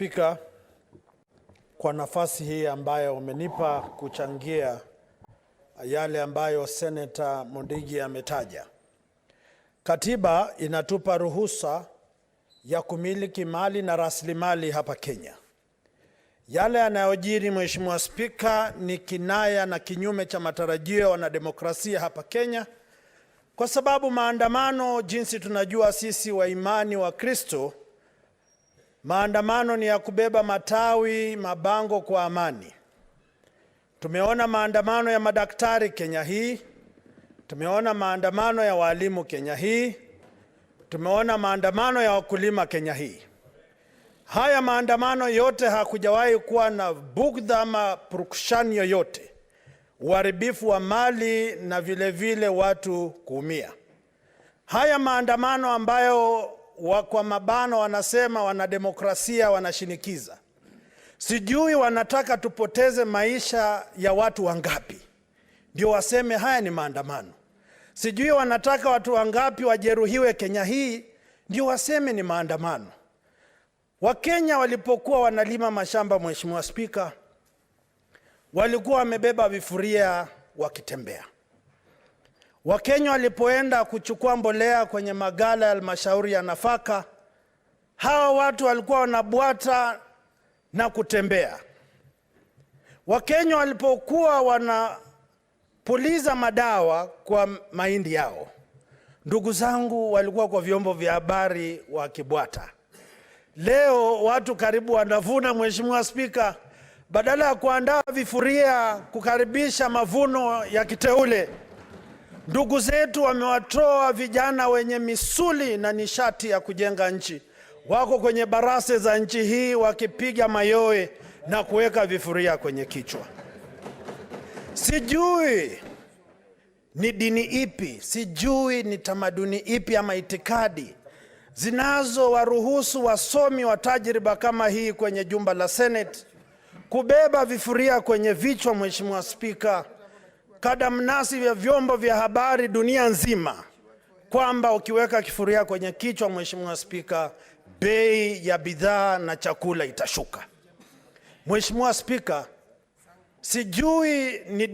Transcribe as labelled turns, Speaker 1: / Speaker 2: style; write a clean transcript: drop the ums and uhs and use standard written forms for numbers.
Speaker 1: Spika, kwa nafasi hii ambayo umenipa kuchangia yale ambayo Senator Mundigi ametaja. Katiba inatupa ruhusa ya kumiliki mali na rasilimali hapa Kenya. Yale yanayojiri, Mheshimiwa Spika, ni kinaya na kinyume cha matarajio ya wanademokrasia hapa Kenya, kwa sababu maandamano, jinsi tunajua sisi wa imani wa Kristo, maandamano ni ya kubeba matawi, mabango kwa amani. Tumeona maandamano ya madaktari Kenya hii, tumeona maandamano ya walimu Kenya hii, tumeona maandamano ya wakulima Kenya hii. Haya maandamano yote hakujawahi kuwa na bugdha ama purukushani yoyote, uharibifu wa mali na vile watu kuumia. Haya maandamano ambayo kwa mabano wanasema wanademokrasia wanashinikiza, sijui wanataka tupoteze maisha ya watu wangapi ndio waseme haya ni maandamano. Sijui wanataka watu wangapi wajeruhiwe Kenya hii ndio waseme ni maandamano. Wakenya walipokuwa wanalima mashamba, Mheshimiwa Spika, walikuwa wamebeba vifuria wakitembea. Wakenya walipoenda kuchukua mbolea kwenye magala ya halmashauri ya nafaka, hawa watu walikuwa wanabwata na kutembea. Wakenya walipokuwa wanapuliza madawa kwa mahindi yao, ndugu zangu walikuwa kwa vyombo vya habari wakibwata. Leo watu karibu wanavuna, Mheshimiwa Spika, badala ya kuandaa vifuria kukaribisha mavuno ya kiteule, ndugu zetu wamewatoa vijana wenye misuli na nishati ya kujenga nchi. Wako kwenye barase za nchi hii wakipiga mayowe na kuweka vifuria kwenye kichwa. Sijui ni dini ipi, sijui ni tamaduni ipi ama itikadi zinazo waruhusu wasomi wa tajriba kama hii kwenye jumba la Senate kubeba vifuria kwenye vichwa, Mheshimiwa Spika, kadamnasi vya vyombo vya habari dunia nzima, kwamba ukiweka kifuria kwenye kichwa, Mheshimiwa Spika, bei ya bidhaa na chakula itashuka. Mheshimiwa Spika, sijui ni dini